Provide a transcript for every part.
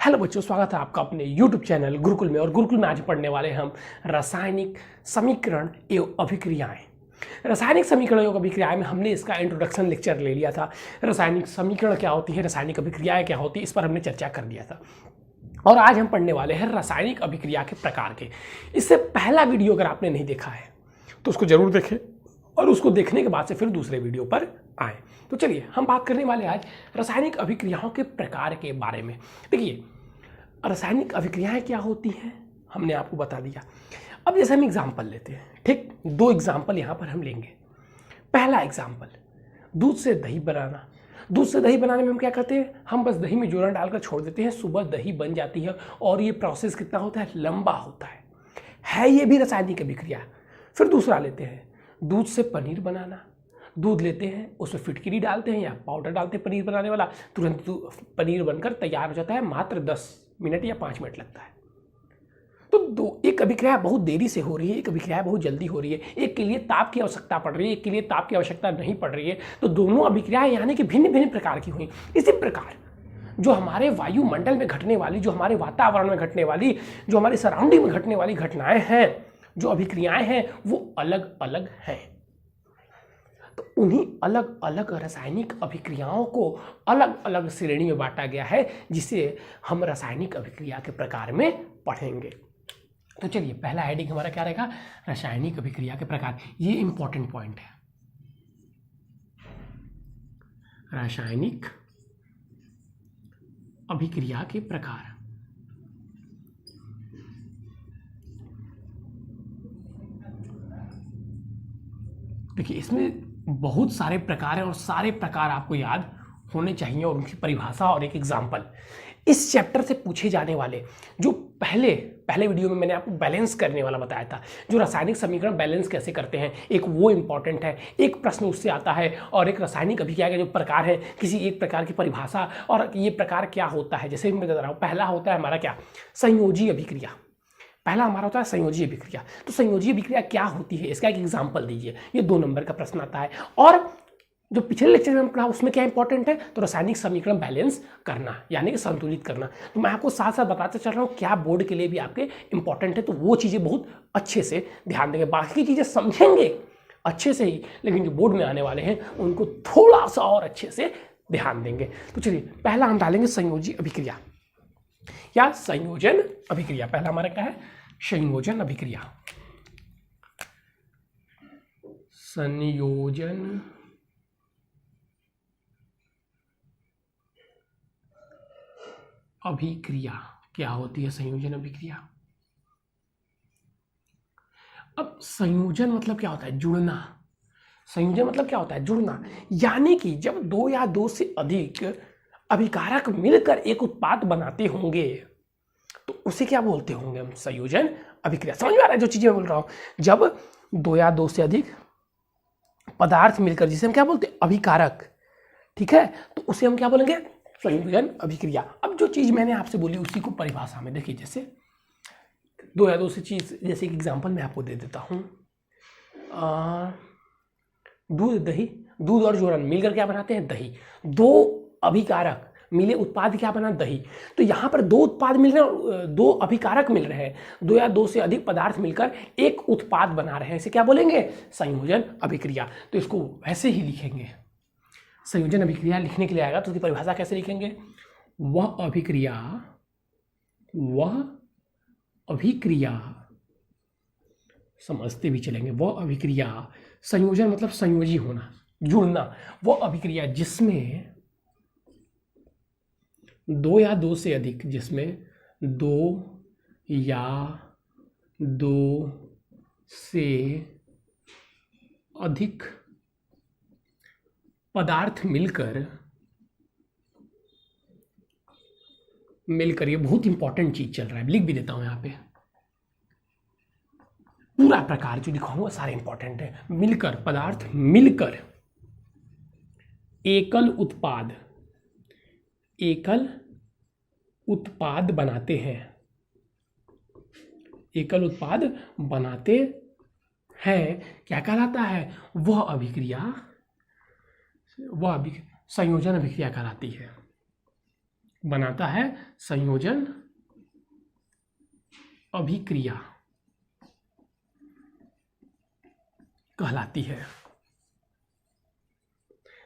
Hello बच्चों, स्वागत है आपका अपने YouTube चैनल गुरुकुल में। और गुरुकुल में आज पढ़ने वाले हैं हम रासायनिक समीकरण एवं अभिक्रियाएं। रासायनिक समीकरण एवं अभिक्रियाएं में हमने इसका इंट्रोडक्शन लेक्चर ले लिया था। रासायनिक समीकरण क्या होती है, रासायनिक अभिक्रियाएं क्या होती है, इस पर हमने चर्चा कर दिया था। और आज हम पढ़ने वाले हैं रासायनिक अभिक्रिया के प्रकार के। इससे पहला वीडियो अगर आपने नहीं देखा है तो उसको जरूर देखें और उसको देखने के बाद से फिर दूसरे वीडियो पर आए। तो चलिए हम बात करने वाले आज रासायनिक अभिक्रियाओं के प्रकार के बारे में। देखिए, रासायनिक अभिक्रियाएं क्या होती हैं हमने आपको बता दिया। अब जैसे हम एग्जाम्पल लेते हैं, ठीक, दो एग्जाम्पल यहाँ पर हम लेंगे। पहला एग्जाम्पल, दूध से दही बनाना। दूध से दही बनाने में हम क्या करते हैं, हम बस दही में जोरन डालकर छोड़ देते हैं, सुबह दही बन जाती है। और ये प्रोसेस कितना होता है, लंबा होता है ये भी रासायनिक अभिक्रिया। फिर दूसरा लेते हैं, दूध से पनीर बनाना। दूध लेते हैं, उसमें फिटकिरी डालते हैं या पाउडर डालते हैं पनीर बनाने वाला, तुरंत पनीर बनकर तैयार हो जाता है। मात्र 10 मिनट या 5 मिनट लगता है। तो एक अभिक्रिया बहुत देरी से हो रही है, एक अभिक्रिया बहुत जल्दी हो रही है। एक के लिए ताप की आवश्यकता पड़ रही है, एक के लिए ताप की आवश्यकता नहीं पड़ रही है। तो दोनों अभिक्रियाएं यानी कि भिन्न भिन्न प्रकार की हुई। इसी प्रकार जो हमारे वायुमंडल में घटने वाली, जो हमारे वातावरण में घटने वाली, जो हमारी सराउंडिंग में घटने वाली घटनाएं हैं, जो अभिक्रियाएं हैं, वो अलग अलग हैं। तो उन्हीं अलग अलग रासायनिक अभिक्रियाओं को अलग अलग श्रेणी में बांटा गया है, जिसे हम रासायनिक अभिक्रिया के प्रकार में पढ़ेंगे। तो चलिए, पहला हेडिंग हमारा क्या रहेगा, रासायनिक अभिक्रिया के प्रकार। ये इंपॉर्टेंट पॉइंट है, रासायनिक अभिक्रिया के प्रकार। देखिए, इसमें बहुत सारे प्रकार हैं और सारे प्रकार आपको याद होने चाहिए और उनकी परिभाषा और एक एग्जाम्पल। इस चैप्टर से पूछे जाने वाले जो पहले वीडियो में मैंने आपको बैलेंस करने वाला बताया था, जो रासायनिक समीकरण बैलेंस कैसे करते हैं, एक वो इंपॉर्टेंट है। एक प्रश्न उससे आता है। और एक रासायनिक अभिक्रिया के जो प्रकार है, किसी एक प्रकार की परिभाषा और ये प्रकार क्या होता है। जैसे मैं बता रहा हूँ, पहला होता है हमारा क्या, संयोजी अभिक्रिया। पहला हमारा होता है संयोजी अभिक्रिया। तो संयोजी अभिक्रिया क्या होती है, इसका एक एग्जाम्पल दीजिए। ये 2 नंबर का प्रश्न आता है। और जो पिछले लेक्चर में हम पढ़ा उसमें क्या इंपॉर्टेंट है, तो रासायनिक समीकरण बैलेंस करना यानी कि संतुलित करना। तो मैं आपको साथ साथ बताते चल रहा हूँ क्या बोर्ड के लिए भी आपके इंपॉर्टेंट है। तो वो चीज़ें बहुत अच्छे से ध्यान देंगे, बाकी चीज़ें समझेंगे अच्छे से ही, लेकिन जो बोर्ड में आने वाले हैं उनको थोड़ा सा और अच्छे से ध्यान देंगे। तो चलिए, पहला हम डालेंगे संयोजी अभिक्रिया या संयोजन अभिक्रिया। पहला हमारा क्या है, संयोजन अभिक्रिया। संयोजन अभिक्रिया क्या होती है, संयोजन अभिक्रिया। अब संयोजन मतलब क्या होता है, जुड़ना। संयोजन मतलब क्या होता है, जुड़ना। यानी कि जब 2 या 2 से अधिक अभिकारक मिलकर एक उत्पाद बनाते होंगे तो उसे क्या बोलते होंगे हम, संयोजन अभिक्रिया। समझ में आ रहा है जो चीजें मैं बोल रहा हूं। जब 2 या 2 से अधिक पदार्थ मिलकर, जिसे हम क्या बोलते हैं, अभिकारक, ठीक है, तो उसे हम क्या बोलेंगे, संयोजन अभिक्रिया। अब जो चीज मैंने आपसे बोली उसी को परिभाषा में देखिए। जैसे 2 या 2 से चीज, जैसे एक एग्जांपल मैं आपको दे देता हूं। दूध दही, दूध और जोरन मिलकर क्या बनाते हैं, दही। 2 अभिकारक मिले उत्पाद क्या बना, दही। तो यहाँ पर 2 उत्पाद मिल रहे हैं, 2 अभिकारक मिल रहे हैं, 2 या 2 से अधिक पदार्थ मिलकर एक उत्पाद बना रहे हैं, इसे क्या बोलेंगे, संयोजन अभिक्रिया। तो इसको वैसे ही लिखेंगे। संयोजन अभिक्रिया लिखने के लिए आएगा तो उसकी परिभाषा कैसे लिखेंगे, वह अभिक्रिया, समझते भी चलेंगे, वह अभिक्रिया। संयोजन मतलब संयोजी होना, जुड़ना। वह अभिक्रिया जिसमें 2 या 2 से अधिक, जिसमें 2 या 2 से अधिक पदार्थ मिलकर, ये बहुत इंपॉर्टेंट चीज चल रहा है, लिख भी देता हूं यहां पे। पूरा प्रकार जो लिखाऊंगा सारे इंपॉर्टेंट है। मिलकर, पदार्थ मिलकर एकल उत्पाद बनाते हैं, एकल उत्पाद बनाते हैं, क्या कहलाता है, वह अभिक्रिया संयोजन अभिक्रिया कहलाती है। बनाता है संयोजन अभिक्रिया कहलाती है।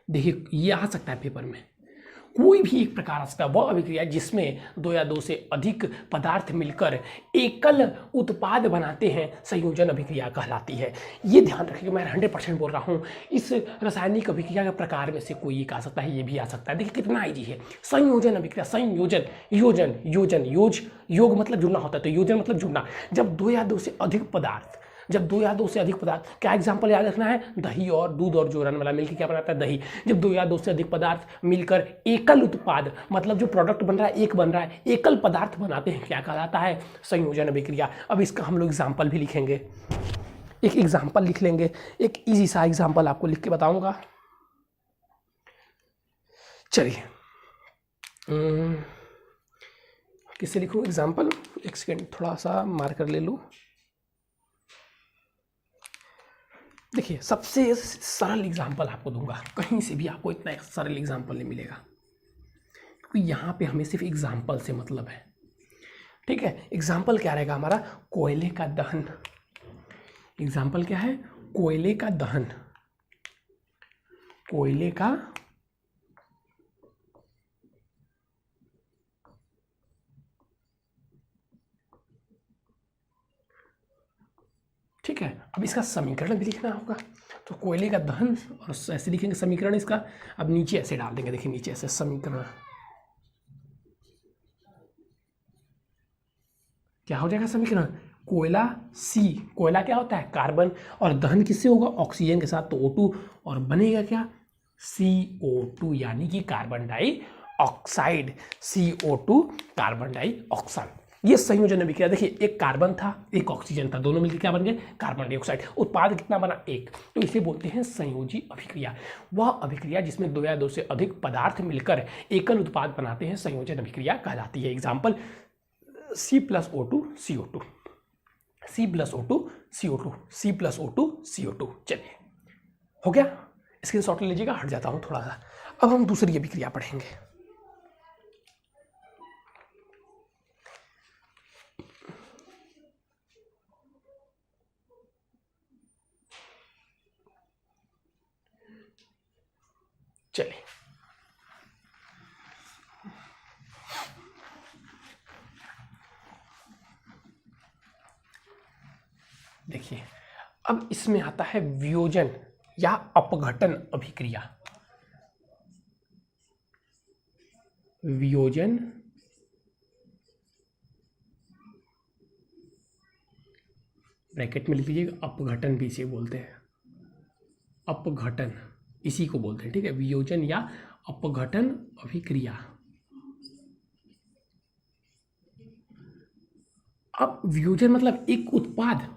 देखिए ये आ सकता है पेपर में, कोई भी एक प्रकार आ सकता है वह अभिक्रिया जिसमें दो या दो से अधिक पदार्थ मिलकर एकल उत्पाद बनाते हैं संयोजन अभिक्रिया कहलाती है। ये ध्यान रखिए, मैं 100% बोल रहा हूँ। इस रासायनिक अभिक्रिया के प्रकार में से कोई एक आ सकता है, ये भी आ सकता है। देखिए कितना ईजी है। संयोजन अभिक्रिया, संयोजन, योजन, योजन, योग मतलब जुड़ना होता है, तो योजन मतलब जुड़ना। जब दो या दो से अधिक पदार्थ, क्या एग्जाम्पल याद रखना है, दही और दूध और जोरन वाला मिलकर क्या बनाता है, दही। जब दो या दो से अधिक पदार्थ मिलकर एकल उत्पाद, मतलब जो प्रोडक्ट बन रहा है एक बन रहा है, एकल पदार्थ बनाते हैं, क्या कहलाता है, संयोजन अभिक्रिया। अब इसका हम लोग एग्जाम्पल भी लिखेंगे, एक एग्जाम्पल लिख लेंगे, एक इजी सा एग्जाम्पल आपको लिख के बताऊंगा। चलिए किससे लिखूं एग्जाम्पल, एक सेकेंड थोड़ा सा मार्कर ले लूं। देखिए सबसे सरल एग्जाम्पल आपको दूंगा, कहीं से भी आपको इतना सरल एग्जाम्पल नहीं मिलेगा, क्योंकि यहाँ पे हमें सिर्फ एग्जाम्पल से मतलब है। ठीक है, एग्जाम्पल क्या रहेगा हमारा, कोयले का दहन। एग्जाम्पल क्या है, कोयले का दहन। कोयले का ठीक है। अब इसका समीकरण भी लिखना होगा, तो कोयले का दहन, और ऐसे लिखेंगे समीकरण इसका। अब नीचे ऐसे डाल देंगे, देखिए नीचे ऐसे समीकरण क्या हो जाएगा, समीकरण कोयला C, कोयला क्या होता है, कार्बन, और दहन किससे होगा, ऑक्सीजन के साथ, तो O2, और बनेगा क्या, CO2, यानी कि carbon dioxide, CO2 carbon dioxide. ये संयोजन अभिक्रिया। देखिए एक कार्बन था एक ऑक्सीजन था, दोनों मिलकर क्या बन गए, कार्बन डाइऑक्साइड। उत्पाद कितना बना, एक, तो इसे बोलते हैं संयोजी अभिक्रिया। वह अभिक्रिया जिसमें दो या दो से अधिक पदार्थ मिलकर एकल उत्पाद बनाते हैं संयोजन अभिक्रिया कहलाती है। Example C+O2 CO2, C+O2 CO2, C+O2 CO2। चलिए हो गया, स्क्रीनशॉट ले लीजिएगा, हट जाता हूं थोड़ा सा। अब हम दूसरी अभिक्रिया पढ़ेंगे। चलिए देखिए, अब इसमें आता है वियोजन या अपघटन अभिक्रिया। वियोजन ब्रैकेट में लिख लीजिएगा, अपघटन भी इसे बोलते हैं, अपघटन इसी को बोलते हैं। ठीक है, वियोजन या अपघटन अभिक्रिया। अब वियोजन मतलब एक उत्पाद,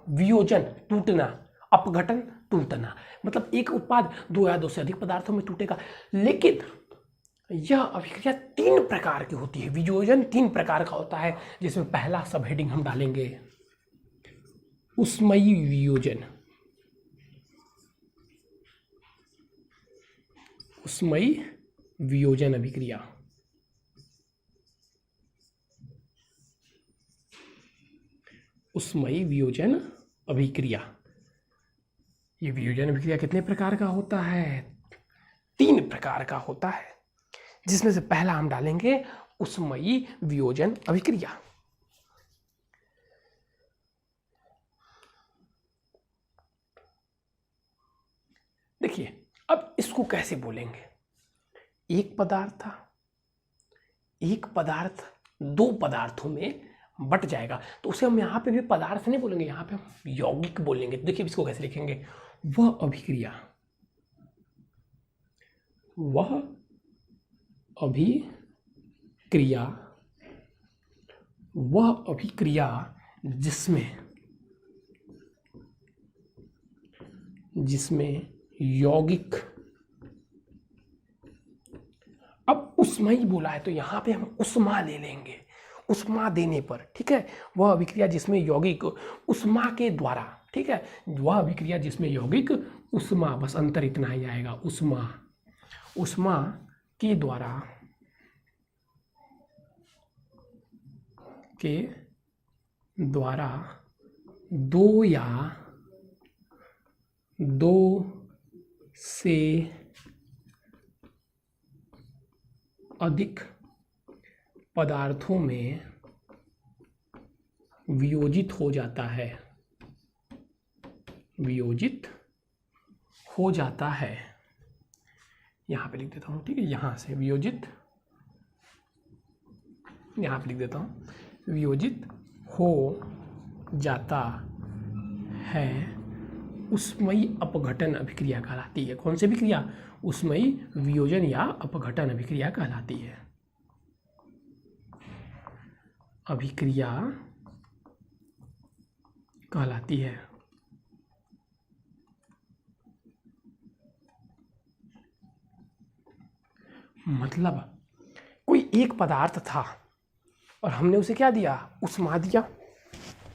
वियोजन टूटना, अपघटन टूटना, मतलब एक उत्पाद दो या दो से अधिक पदार्थों में टूटेगा। लेकिन यह अभिक्रिया तीन प्रकार की होती है। वियोजन तीन प्रकार का होता है, जिसमें पहला सब हेडिंग हम डालेंगे उष्मयी वियोजन। उष्मयी वियोजन अभिक्रिया। उष्मयी वियोजन अभिक्रिया। ये वियोजन अभिक्रिया कितने प्रकार का होता है, तीन प्रकार का होता है, जिसमें से पहला हम डालेंगे उष्मयी वियोजन अभिक्रिया। देखिए अब इसको कैसे बोलेंगे, एक पदार्थ था, एक पदार्थ दो पदार्थों में बट जाएगा, तो उसे हम यहाँ पे भी पदार्थ नहीं बोलेंगे, यहाँ पे हम यौगिक बोलेंगे। तो देखिए इसको कैसे लिखेंगे, वह अभिक्रिया, वह अभिक्रिया, वह अभिक्रिया जिसमें यौगिक, अब उष्मयी बोला है तो यहां पे हम उष्मा ले लेंगे, उष्मा देने पर। ठीक है, वह अभिक्रिया जिसमें यौगिक उष्मा के द्वारा, ठीक है, वह अभिक्रिया जिसमें यौगिक उष्मा, बस अंतर इतना ही आएगा, उष्मा, उष्मा के द्वारा के द्वारा दो या दो से अधिक पदार्थों में वियोजित हो जाता है, वियोजित हो जाता है। यहाँ पे लिख देता हूँ, ठीक है, यहाँ से वियोजित, यहाँ पे लिख देता हूँ, वियोजित हो जाता है, उष्मयी अपघटन अभिक्रिया कहलाती है। कौन सी अभिक्रिया? उष्मयी वियोजन या अपघटन अभिक्रिया कहलाती है। अभिक्रिया कहलाती है। मतलब कोई एक पदार्थ था और हमने उसे क्या दिया? उष्मा दिया,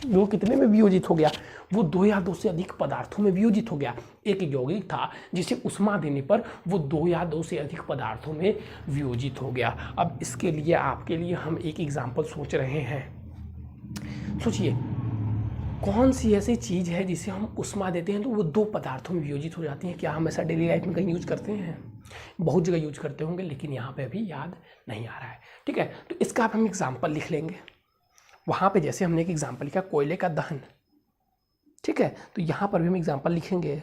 वो कितने में वियोजित हो गया? वो दो या दो से अधिक पदार्थों में वियोजित हो गया। एक यौगिक था जिसे उष्मा देने पर वो दो या दो से अधिक पदार्थों में वियोजित हो गया। अब इसके लिए आपके लिए हम एक एग्जाम्पल सोच रहे हैं। सोचिए, कौन सी ऐसी चीज़ है जिसे हम उष्मा देते हैं तो वो दो पदार्थों में वियोजित हो जाती है? क्या हम ऐसा डेली लाइफ में कहीं यूज करते हैं? बहुत जगह यूज करते होंगे, लेकिन यहाँ पे अभी याद नहीं आ रहा है। ठीक है, तो इसका आप हम एग्जाम्पल लिख लेंगे। वहाँ पे जैसे हमने एक एग्जाम्पल लिखा कोयले का दहन, ठीक है, तो यहाँ पर भी हम एग्जाम्पल लिखेंगे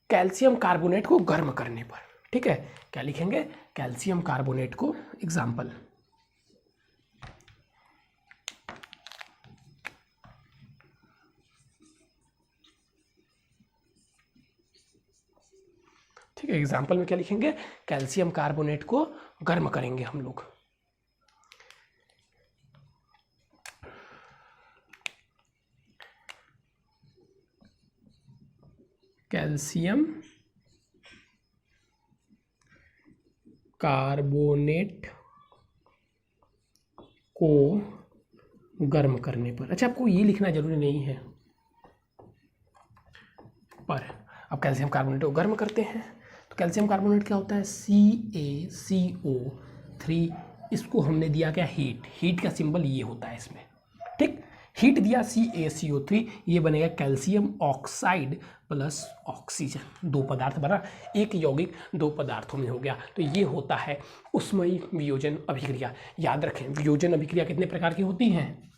कैल्शियम कार्बोनेट को गर्म करने पर। ठीक है, क्या लिखेंगे? कैल्शियम कार्बोनेट को एग्जाम्पल। ठीक है, एग्जाम्पल में क्या लिखेंगे? कैल्शियम कार्बोनेट को गर्म करेंगे हम लोग। कैल्शियम कार्बोनेट को गर्म करने पर। अच्छा, आपको ये लिखना जरूरी नहीं है, पर अब कैल्शियम कार्बोनेट को गर्म करते हैं तो कैल्शियम कार्बोनेट क्या होता है? CaCO3। इसको हमने दिया क्या? हीट। हीट का सिंबल ये होता है इसमें। ठीक, हीट दिया CaCO3, ये बनेगा कैल्शियम ऑक्साइड प्लस ऑक्सीजन। दो पदार्थ बना, एक यौगिक दो पदार्थों में हो गया। तो ये होता है उष्मयी वियोजन अभिक्रिया। याद रखें, वियोजन अभिक्रिया कितने प्रकार की होती हैं?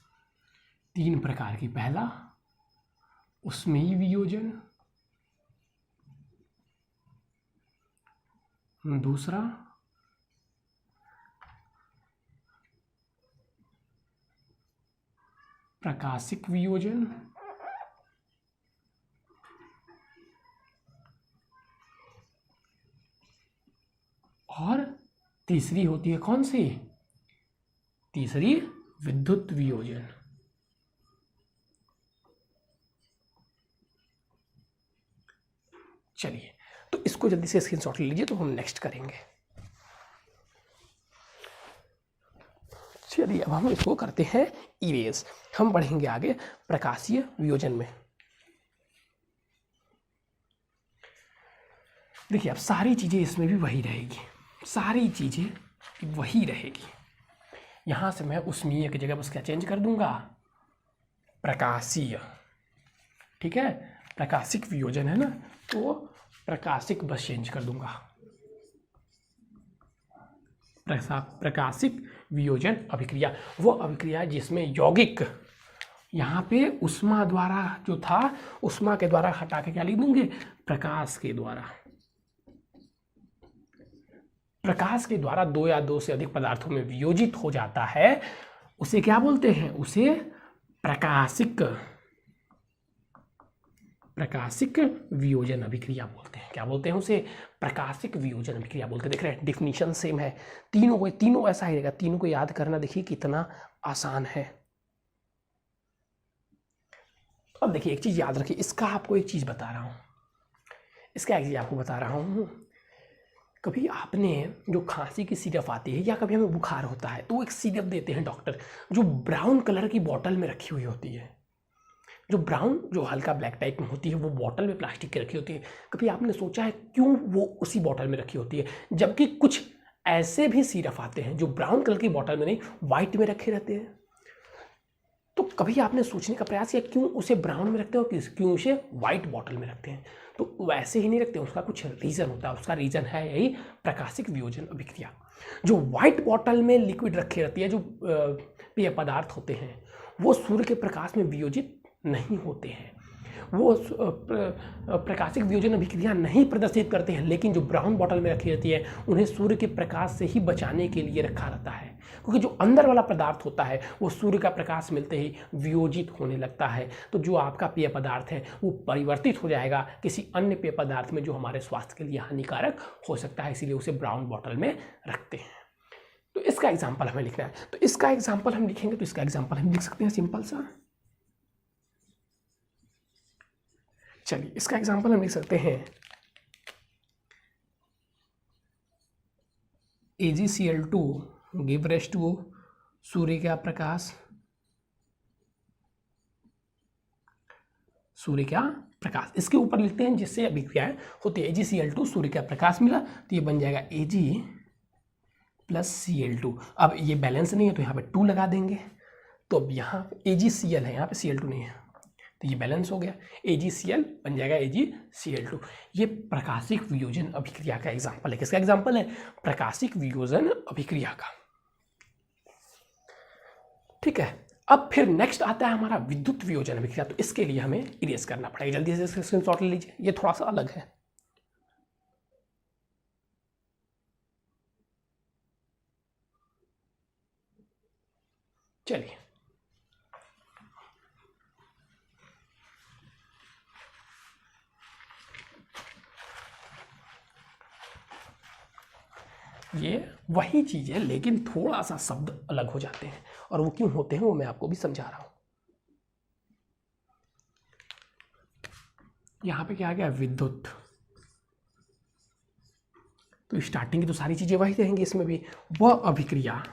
3 प्रकार की। पहला उष्मयी वियोजन, दूसरा प्रकाशिक वियोजन, और तीसरी होती है कौन सी? तीसरी विद्युत वियोजन। चलिए, तो इसको जल्दी से स्क्रीनशॉट ले लीजिए, तो हम नेक्स्ट करेंगे। चलिए, अब हम इसको करते हैं इरेज। हम बढ़ेंगे आगे प्रकाशीय वियोजन में। देखिए, अब सारी चीज़ें इसमें भी वही रहेगी, सारी चीज़ें वही रहेगी। यहाँ से मैं उष्मीय की जगह बस क्या चेंज कर दूंगा? प्रकाशीय। ठीक है, प्रकाशिक वियोजन है ना, तो प्रकाशिक बस चेंज कर दूंगा। प्रकाशिक वियोजन अभिक्रिया, वो अभिक्रिया जिसमें यौगिक यहाँ पे उष्मा द्वारा जो था, उष्मा के द्वारा हटा के क्या लिख देंगे? प्रकाश के द्वारा। प्रकाश के द्वारा दो या दो से अधिक पदार्थों में वियोजित हो जाता है, उसे क्या बोलते हैं? उसे प्रकाशिक वियोजन अभिक्रिया बोलते हैं। क्या बोलते हैं उसे? प्रकाशिक वियोजन अभिक्रिया बोलते हैं। देख रहे हैं, डिफिनीशन सेम है तीनों ऐसा ही रहेगा। तीनों को याद करना देखिए कितना आसान है। अब देखिए, एक चीज याद रखिए, इसका आपको एक चीज बता रहा हूं, कभी आपने जो खांसी की सिरप आती है या कभी हमें बुखार होता है तो एक सिरप देते हैं डॉक्टर, जो ब्राउन कलर की बॉटल में रखी हुई होती है, जो हल्का ब्लैक टाइप में होती है, वो बॉटल में प्लास्टिक की रखी होती है। कभी आपने सोचा है क्यों वो उसी बॉटल में रखी होती है, जबकि कुछ ऐसे भी सिरप आते हैं जो ब्राउन कलर की बॉटल में नहीं, वाइट में रखे रहते हैं। तो कभी आपने सोचने का प्रयास किया क्यों उसे ब्राउन में रखते हैं और क्यों उसे वाइट बॉटल में रखते हैं? तो वैसे ही नहीं रखते, उसका कुछ रीज़न होता है। उसका रीज़न है यही प्रकाशिक वियोजन अभिक्रिया। जो वाइट बॉटल में लिक्विड रखी रहती है, जो पेय पदार्थ होते हैं, वो सूर्य के प्रकाश में वियोजित नहीं होते हैं, वो प्रकाशिक वियोजन अभिक्रिया नहीं प्रदर्शित करते हैं। लेकिन जो ब्राउन बॉटल में रखी रहती है उन्हें सूर्य के प्रकाश से ही बचाने के लिए रखा रहता है, क्योंकि जो अंदर वाला पदार्थ होता है वो सूर्य का प्रकाश मिलते ही वियोजित होने लगता है। तो जो आपका पेय पदार्थ है वो परिवर्तित हो जाएगा किसी अन्य पेय पदार्थ में जो हमारे स्वास्थ्य के लिए हानिकारक हो सकता है, इसीलिए उसे ब्राउन बॉटल में रखते हैं। तो इसका एग्जाम्पल हमें लिखना है। तो इसका एग्जाम्पल हम लिखेंगे, तो इसका एग्जाम्पल हम लिख सकते हैं सिंपल सा। चलिए इसका एग्जाम्पल हम लिख सकते हैं AgCl2 गिव रेस टू सूर्य का प्रकाश, सूर्य का प्रकाश, इसके ऊपर लिखते हैं जिससे अभिक्रियाएं होती है। AgCl2 सूर्य का प्रकाश मिला तो ये बन जाएगा Ag प्लस Cl2। अब ये बैलेंस नहीं है तो यहाँ पे 2 लगा देंगे, तो अब यहाँ AgCl है, यहाँ पे Cl2 नहीं है, तो ये बैलेंस हो गया, AgCl बन जाएगा AgCl2। ये प्रकाशिक वियोजन अभिक्रिया का एग्जाम्पल है। किसका एग्जाम्पल है? प्रकाशिक वियोजन अभिक्रिया का। ठीक है, अब फिर नेक्स्ट आता है हमारा विद्युत वियोजन अभिक्रिया। तो इसके लिए हमें इरेज करना पड़ेगा, जल्दी से स्क्रीनशॉट ले लीजिए, ये थोड़ा सा अलग है। चलिए ये वही चीज़ है लेकिन थोड़ा सा शब्द अलग हो जाते हैं, और वो क्यों होते हैं वो मैं आपको भी समझा रहा हूं। यहां पे क्या आ गया? विद्युत। तो स्टार्टिंग की तो सारी चीजें वही रहेंगी, इसमें भी वह अभिक्रिया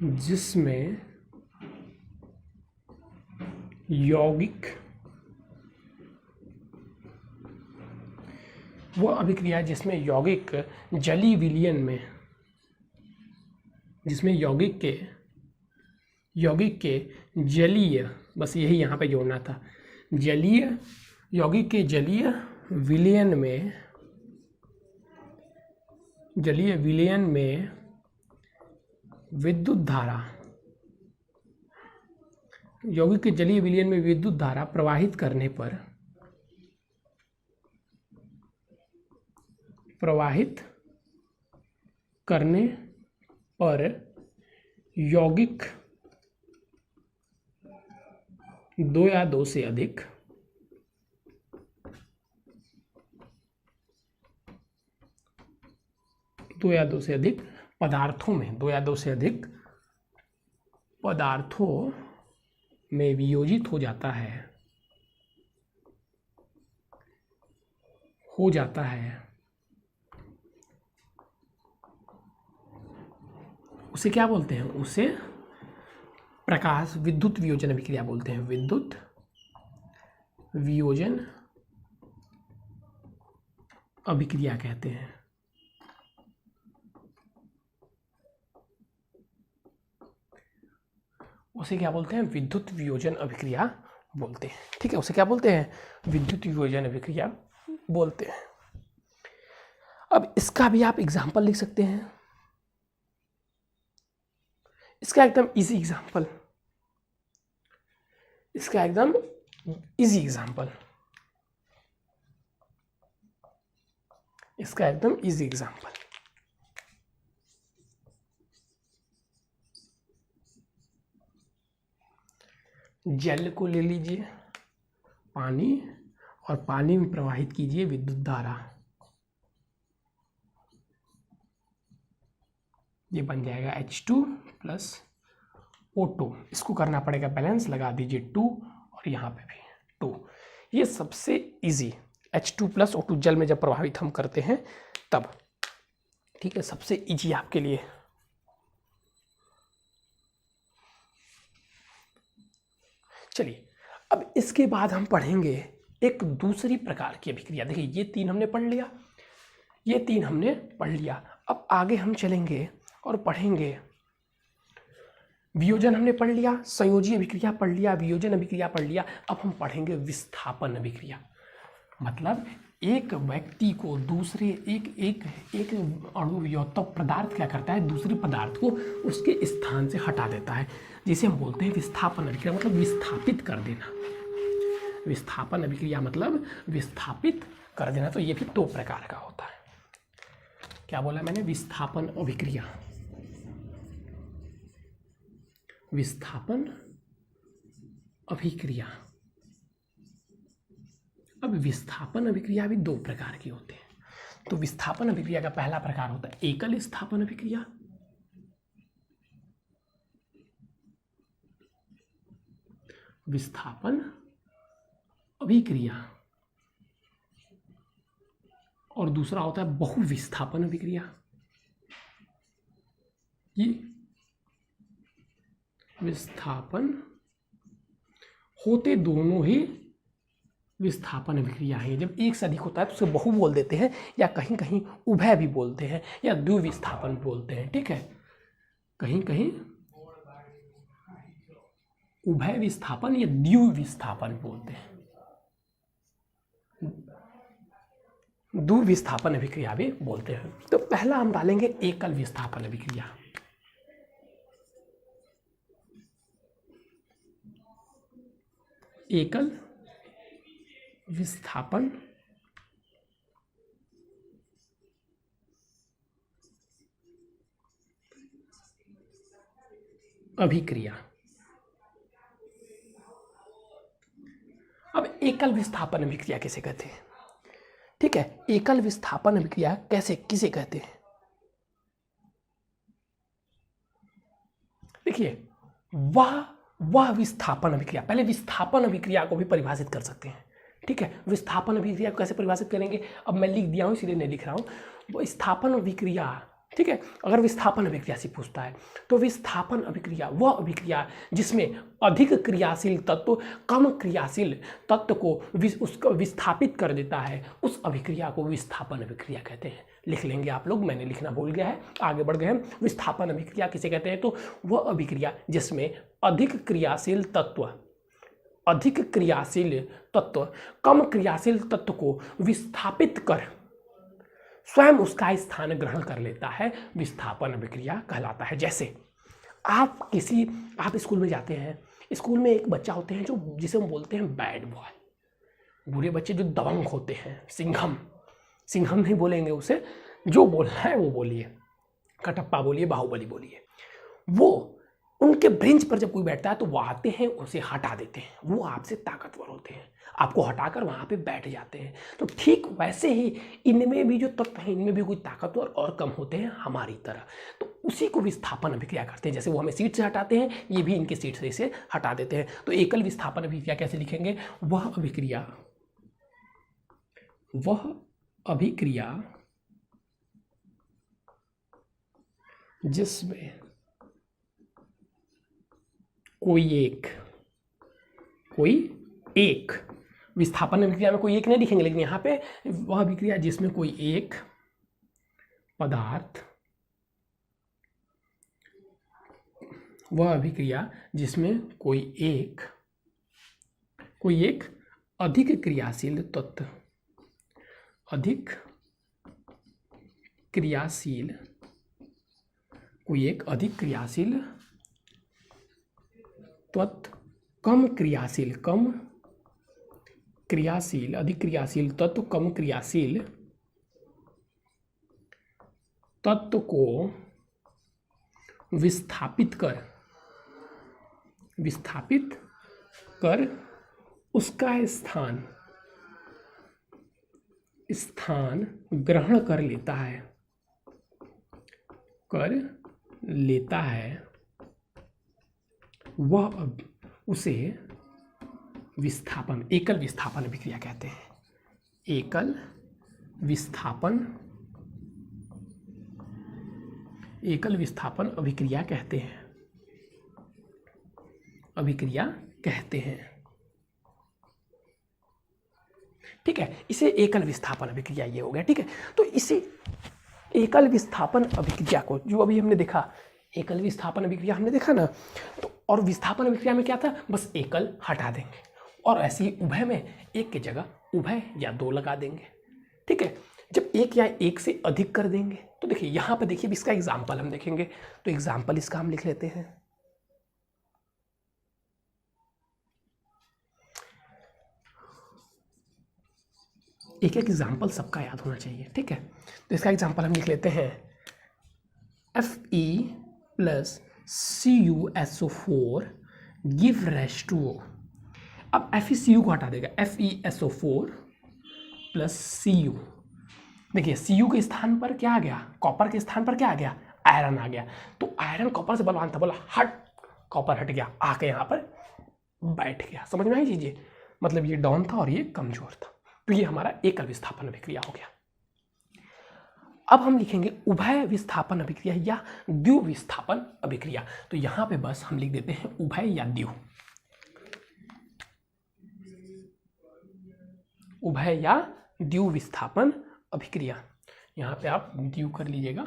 जिसमें यौगिक, वह अभिक्रिया जिसमें यौगिक जलीय विलयन में, जिसमें यौगिक के जलीय, बस यही यहाँ पे जोड़ना था, यौगिक के जलीय विलयन में विद्युत धारा, यौगिक के जलीय विलयन में विद्युत धारा प्रवाहित करने पर यौगिक 2 या 2 से अधिक पदार्थों में वियोजित हो जाता है, उसे क्या बोलते हैं? उसे विद्युत वियोजन अभिक्रिया बोलते हैं। विद्युत वियोजन अभिक्रिया कहते हैं। उसे क्या बोलते हैं? विद्युत वियोजन अभिक्रिया बोलते हैं। ठीक है, उसे क्या बोलते हैं? विद्युत वियोजन अभिक्रिया बोलते हैं। अब इसका भी आप एग्जाम्पल लिख सकते हैं। इसका एकदम इजी एग्जाम्पल, जल को ले लीजिए, पानी, और पानी में प्रवाहित कीजिए विद्युत धारा, ये बन जाएगा H2 प्लस O2। इसको करना पड़ेगा बैलेंस, लगा दीजिए 2 और यहाँ पे भी 2। ये सबसे इजी, H2 प्लस O2 जल में जब प्रभावित हम करते हैं तब। ठीक है, सबसे इजी आपके लिए। चलिए अब इसके बाद हम पढ़ेंगे एक दूसरी प्रकार की अभिक्रिया। देखिए ये 3 हमने पढ़ लिया, ये 3 हमने पढ़ लिया। अब आगे हम चलेंगे और पढ़ेंगे वियोजन हमने पढ़ लिया, संयोजी अभिक्रिया पढ़ लिया, वियोजन अभिक्रिया पढ़ लिया। अब हम पढ़ेंगे विस्थापन अभिक्रिया। मतलब एक व्यक्ति को दूसरे एक अणु या तो पदार्थ क्या करता है, दूसरे पदार्थ को उसके स्थान से हटा देता है, जिसे हम बोलते हैं विस्थापन अभिक्रिया, मतलब विस्थापित कर देना। विस्थापन अभिक्रिया मतलब विस्थापित कर देना। तो ये भी 2 प्रकार का होता है। क्या बोला मैंने? विस्थापन अभिक्रिया। विस्थापन अभिक्रिया। अब विस्थापन अभिक्रिया भी 2 प्रकार की होते हैं। तो विस्थापन अभिक्रिया का पहला प्रकार होता है एकल विस्थापन अभिक्रिया। विस्थापन अभिक्रिया। और दूसरा होता है बहुविस्थापन अभिक्रिया। ये विस्थापन होते दोनों ही विस्थापन अभिक्रिया है। जब एक से अधिक होता है तो उसे बहु बोल देते हैं, या कहीं कहीं उभय भी बोलते हैं, या द्विविस्थापन बोलते हैं। ठीक है, कहीं कहीं उभय विस्थापन या द्विविस्थापन बोलते हैं। द्विविस्थापन अभिक्रिया भी बोलते हैं। तो पहला हम डालेंगे एकल विस्थापन अभिक्रिया। एकल विस्थापन अभिक्रिया। अब एकल विस्थापन अभिक्रिया किसे कहते हैं? ठीक है, एकल विस्थापन अभिक्रिया किसे कहते हैं? देखिए, वह विस्थापन अभिक्रिया, पहले विस्थापन अभिक्रिया को भी परिभाषित कर सकते हैं। ठीक है, विस्थापन अभिक्रिया को कैसे परिभाषित करेंगे? अब मैं लिख दिया हूं, इसलिए नहीं लिख रहा हूं। वो स्थापन अभिक्रिया, ठीक है, अगर विस्थापन अभिक्रिया से पूछता है तो विस्थापन अभिक्रिया वह अभिक्रिया जिसमें अधिक क्रियाशील तत्व कम क्रियाशील तत्व को उसको विस्थापित कर देता है, उस अभिक्रिया को विस्थापन अभिक्रिया कहते हैं। लिख लेंगे आप लोग, मैंने लिखना भूल गया है, आगे बढ़ गए हम। विस्थापन अभिक्रिया किसे कहते हैं? तो वह अभिक्रिया जिसमें अधिक क्रियाशील तत्व कम क्रियाशील तत्व को विस्थापित कर स्वयं उसका स्थान ग्रहण कर लेता है, विस्थापन अभिक्रिया कहलाता है। जैसे आप स्कूल में जाते हैं, स्कूल में एक बच्चा होते हैं जिसे हम बोलते हैं बैड बॉय, बुरे बच्चे जो दबंग होते हैं, सिंघम नहीं बोलेंगे उसे, जो बोलना है वो बोलिए, कटप्पा बोलिए, बाहुबली बोलिए। वो उनके ब्रेंच पर जब कोई बैठता है तो वो आते हैं, उसे हटा देते हैं। वो आपसे ताकतवर होते हैं, आपको हटाकर वहाँ पे बैठ जाते हैं। तो ठीक वैसे ही इनमें भी जो तत्व हैं, इनमें भी कोई ताकतवर और कम होते हैं हमारी तरह। तो उसी को विस्थापन अभिक्रिया करते हैं। जैसे वो हमें सीट से हटाते हैं, ये भी इनके सीट से इसे हटा देते हैं। तो एकल विस्थापन अभिक्रिया कैसे लिखेंगे? वह अभिक्रिया जिसमें कोई एक विस्थापन अभिक्रिया में कोई एक नहीं लिखेंगे, लेकिन यहाँ पे वह अभिक्रिया जिसमें कोई एक पदार्थ, वह अभिक्रिया जिसमें कोई एक अधिक क्रियाशील तत्व, कोई एक अधिक क्रियाशील तत्व कम क्रियाशील अधिक क्रियाशील तत्व कम क्रियाशील तत्व को विस्थापित कर उसका स्थान ग्रहण कर लेता है, वह उसे एकल विस्थापन अभिक्रिया कहते हैं। एकल विस्थापन अभिक्रिया कहते हैं। ठीक है, इसे एकल विस्थापन अभिक्रिया ये हो गया। ठीक है, तो इसे एकल विस्थापन अभिक्रिया को, जो अभी हमने देखा एकल विस्थापन अभिक्रिया हमने देखा ना, तो और विस्थापन अभिक्रिया में क्या था, बस एकल हटा देंगे और ऐसे ही उभय में एक की जगह उभय या दो लगा देंगे। ठीक है, जब एक या एक से अधिक कर देंगे तो देखिए यहाँ पे देखिए इसका एग्जाम्पल हम देखेंगे, तो एग्जाम्पल इसका हम लिख लेते हैं। एक एक एग्जाम्पल सबका याद होना चाहिए। ठीक है, तो इसका एग्जाम्पल हम लिख लेते हैं Fe plus CuSO4 give rise to O। अब FeCu को हटा देगा, FeSO4 प्लस Cu। देखिए Cu के स्थान पर क्या आ गया, कॉपर के स्थान पर क्या आ गया, आयरन आ गया। तो आयरन कॉपर से बलवान था, बोला हट, कॉपर हट गया, आके यहाँ पर बैठ गया। समझ में आई चीजें, मतलब ये डाउन था और ये कमजोर था। तो ये हमारा एकल विस्थापन अभिक्रिया हो गया। अब हम लिखेंगे उभय विस्थापन अभिक्रिया या द्विविस्थापन अभिक्रिया। तो यहां पे बस हम लिख देते हैं उभय या द्वि, उभय या द्विविस्थापन अभिक्रिया। यहां पे आप द्वि कर लीजिएगा,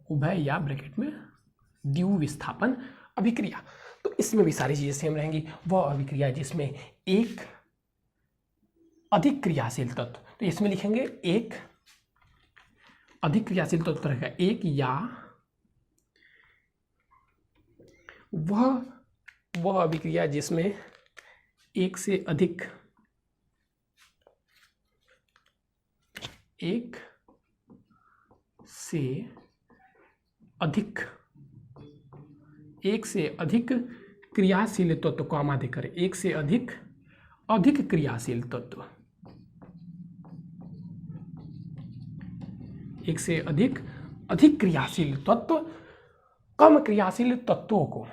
उभय या ब्रैकेट में द्विविस्थापन अभिक्रिया। तो इसमें भी सारी चीजें सेम रहेंगी। वह अभिक्रिया जिसमें एक अधिक क्रियाशील तत्व, तो इसमें लिखेंगे एक अधिक क्रियाशील तत्व रहेगा, एक या वह अभिक्रिया जिसमें एक से अधिक क्रियाशील तत्व को आमादिक करें, एक से अधिक क्रियाशील तत्व, एक से अधिक क्रियाशील तत्व कम क्रियाशील तत्वों को।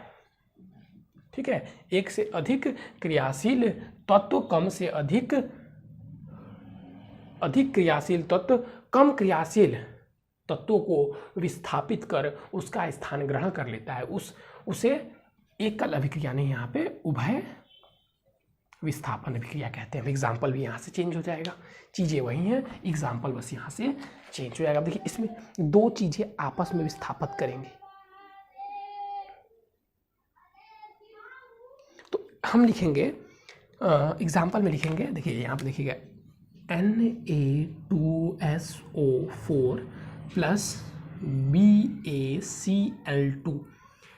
ठीक है, एक से अधिक क्रियाशील तत्व कम से अधिक क्रियाशील तत्व कम क्रियाशील तत्वों को विस्थापित कर उसका स्थान ग्रहण कर लेता है, उसे एकल अभिक्रिया नहीं, यहाँ पे उभय विस्थापन अभिक्रिया कहते हैं। एग्जाम्पल भी यहाँ से चेंज हो जाएगा, चीज़ें वही हैं, एग्जाम्पल बस यहाँ से चेंज हो जाएगा। देखिए इसमें दो चीज़ें आपस में विस्थापित करेंगे, तो हम लिखेंगे एग्जाम्पल में लिखेंगे। देखिए यहाँ पे देखिएगा Na2SO4 प्लस BaCl2।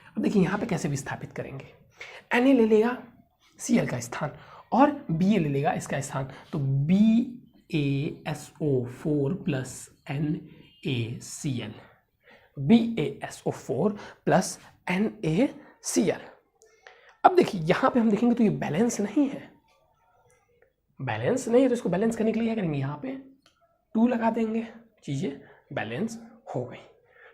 अब देखिए यहाँ पे कैसे विस्थापित करेंगे, Na ले लेगा Cl का स्थान और Ba ले लेगा इसका स्थान, तो BaSO4 plus NaCl, BaSO4 plus NaCl। अब देखिए यहाँ पे हम देखेंगे तो ये बैलेंस नहीं है, तो इसको बैलेंस करने के लिए क्या करेंगे, यहाँ पे 2 लगा देंगे, चीज़ें बैलेंस हो गई।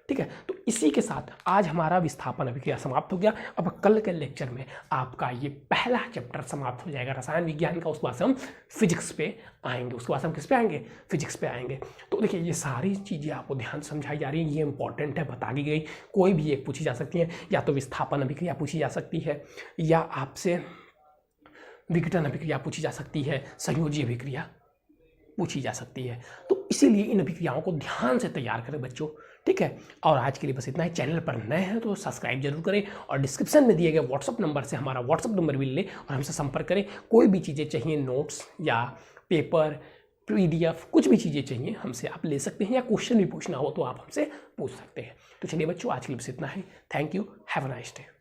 ठीक है, तो इसी के साथ आज हमारा विस्थापन अभिक्रिया समाप्त हो गया। अब कल के लेक्चर में आपका ये पहला चैप्टर समाप्त हो जाएगा रसायन विज्ञान का। उसके बाद से हम फिजिक्स पे आएंगे, उसके बाद से हम किस पे आएंगे, फिजिक्स पे आएंगे। तो देखिए ये सारी चीज़ें आपको ध्यान समझाई जा रही हैं, ये इंपॉर्टेंट है, बता दी गई। कोई भी एक पूछी जा सकती है, या तो विस्थापन अभिक्रिया पूछी जा सकती है, या आपसे विघटन अभिक्रिया पूछी जा सकती है, संयोजी अभिक्रिया पूछी जा सकती है। तो इसीलिए इन अभिक्रियाओं को ध्यान से तैयार करें बच्चों। ठीक है, और आज के लिए बस इतना ही। चैनल पर नए हैं तो सब्सक्राइब जरूर करें और डिस्क्रिप्शन में दिए गए व्हाट्सअप नंबर से हमारा व्हाट्सअप नंबर भी लें और हमसे संपर्क करें। कोई भी चीज़ें चाहिए, नोट्स या पेपर, PDF, कुछ भी चीज़ें चाहिए हमसे आप ले सकते हैं, या क्वेश्चन भी पूछना हो तो आप हमसे पूछ सकते हैं। तो चलिए बच्चों, आज के लिए बस इतना ही। Thank you, have a nice day.